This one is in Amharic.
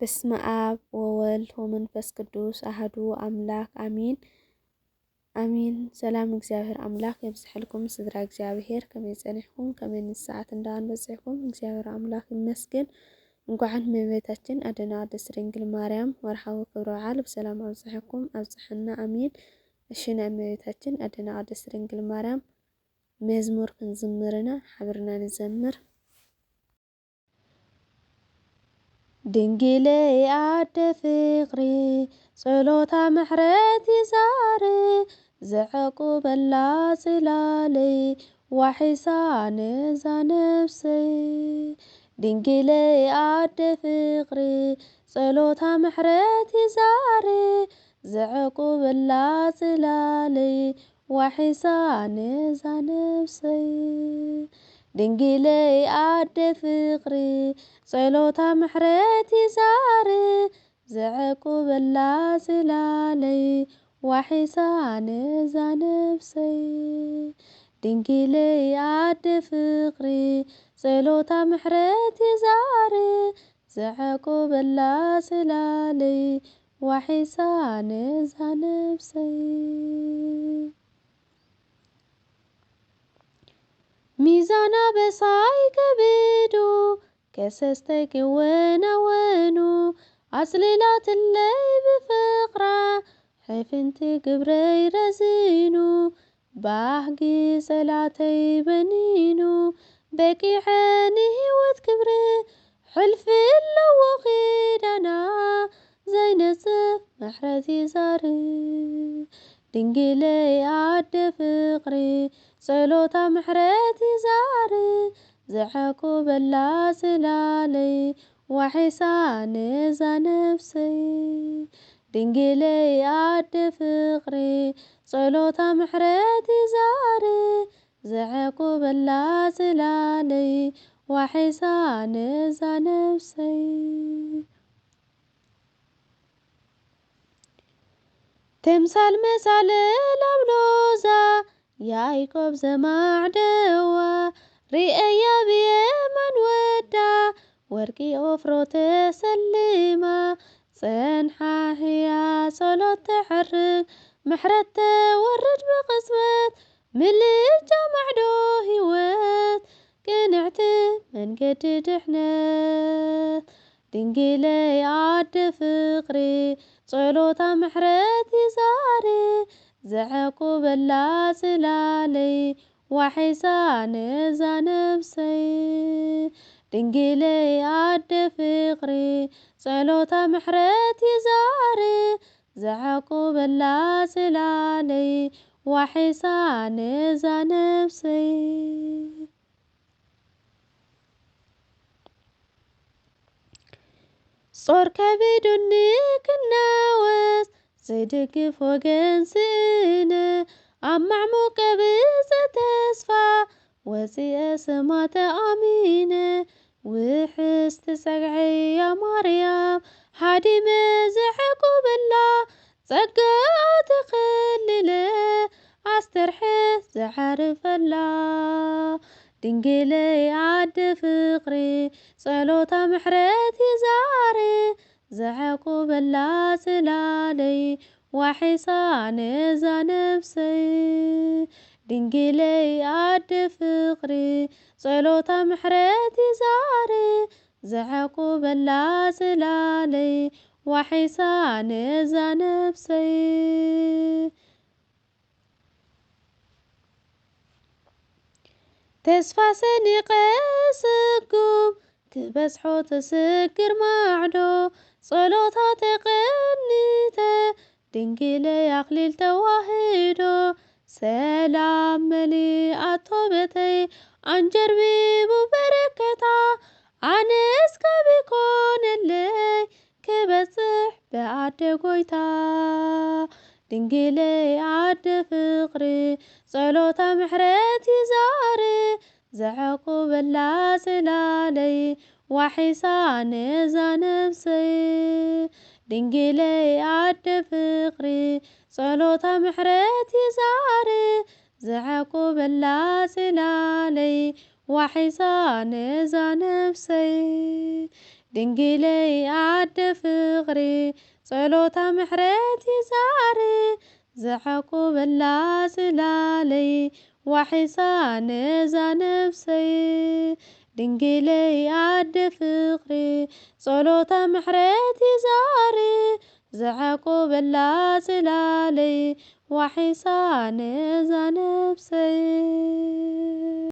በስመ አብ ወወልድ ወመንፈስ ቅዱስ አሐዱ አምላክ አሜን አሜን። ሰላም እግዚአብሔር አምላክ ይብዛሕልኩም ስድራ እግዚአብሔር ከመይ ጸኒሕኩም ከመይ ንሰዓት እንዳንበጽሕኩም እግዚአብሔር አምላክ ይመስገን። እንኳን እመቤታችን አድና ቅድስት ድንግል ማርያም ወርሓዊ ክብረ በዓል በሰላም አብጽሕኩም አብጽሕና አሜን። እሽና እመቤታችን አድና ቅድስት ድንግል ማርያም መዝሙር ክንዝምርና ሓብርና ንዘምር። ድንግለይ አደ ፍቅሪ ጸሎታ ምሕረት ይዛር ዘዕቁበላ ጽላለይ ዋሒሳ ነዛ ነፍሰይ። ድንግለይ አደ ፍቅሪ ጸሎታ ምሕረት ይዛር ዘዕቁበላ ጽላለይ ዋሒሳ ነዛ ነፍሰይ። ድንግለይ አደ ፍቅሪ ጸሎታ ምሕረት ይዛር ዘዕቁበላ ጽላለይ ዋሒሳ ነዛ ነፍሰይ። ድንግለይ አደ ፍቅሪ ጸሎታ ምሕረት ይዛር ዘዕቁበላ ጽላለይ ዋሒሳ ነዛ ነፍሰይ። ሚዛና በሳይ ከብዱ ከሰስተይ ክወናወኑ አጽሊላትለይ ብፍቕራ ሕፍንቲ ግብረይ ረዚኑ ባህጊ ጸላተይ በኒኑ በቂዐ ንህይወት ክብሪ ሕልፊ ኣለዎ ኺዳና ዘይነጽፍ ምሕረት ይዛር። ድንግለይ አደ ፍቅሪ ጸሎታ ምሕረት ይዛር ዘዕቁበላ ጽላለይ ዋሒሳ ነዛ ነፍሰይ። ድንግለይ አደ ፍቅሪ ጸሎታ ምሕረት ይዛር ዘዕቁበላ ጽላለይ ዋሒሳ ነዛ ነፍሰይ። ተምሳል መሳልል ኣብ ሎዛ ያዕቆብ ዘማዕደዋ ሪአያ ብየማን ወዳ ወርቂ ኦፍሮ ተሰሊማ ጸንሓ ሕያ ጸሎት ተሕርግ ምሕረት ተወርድ ብቕጽበት ምልጃ ማዕዶ ህይወት ቅንዕቲ መንገዲ ድሕነት። ድንግለይ አደ ፍቅሪ ጸሎታ ምሕረት ይዛር ዘዕቁበላ ጽላለይ ዋሒሳ ነዛ ነፍሰይ። ድንግለይ አደ ፍቅሪ ጸሎታ ምሕረት ይዛር ዘዕቁበላ ጽላለይ ዋሒሳ ነዛ ነፍሰይ። ጾር ከቢዱኒ ክናወስ ዘይድግፍ ወገን ስእነ ኣብ ማዕሙቀ ብፅእ ተስፋ ወፂአ ሰማተ ኣሚነ ውሕስቲ ጸግዐያ ማርያም ሓዲመ ዘዕቁበላ ጸጋ ተኸልለ ኣስተርሐ ዘዓርፈላ። ድንግለይ አደ ፍቅሪ ጸሎታ ምሕረት ይዛር ዘዕቁበላ ጽላለይ ዋሒሳ ነዛ ነፍሰይ። ድንግለይ አደ ፍቅሪ ጸሎታ ምሕረት ይዛር ዘዕቁበላ ጽላለይ ዋሒሳ ነዛ ነፍሰይ። ተስፋ ሰኒቀ ስጉም ክበጽሖ ተስግር ማዕዶ ጸሎታ ተቐኒተ ድንግለይ ኣኽሊል ተዋሂዶ ሰላም መሊኣቶ ቤተይ አንጀርቢቡ በረከታ ኣነስካ ቢኮነለይ ክበጽሕ በኣደ ጎይታ። ድንግለይ አደ ፍቅሪ ጸሎታ ምሕረት ይዛር ዘዕቁበላ ጽላለይ ዋሒሳ ነዛ ነፍሰይ። ድንግለይ አደ ፍቅሪ ጸሎታ ምሕረት ይዛር ዘዕቁበላ ጽላለይ ዋሒሳ ነዛ ነፍሰይ። ድንግለይ ኣደ ፍቕሪ ጸሎታ ምሕረት ይዛሪ ዘዕቁበላ ጽላለይ ዋሒሳ ነዛ ነፍሰይ ድንግለይ ኣደ ፍቕሪ ጸሎታ ምሕረት ይዛሪ ዘዕቁበላ ጽላለይ ዋሒሳ ነዛ ነፍሰይ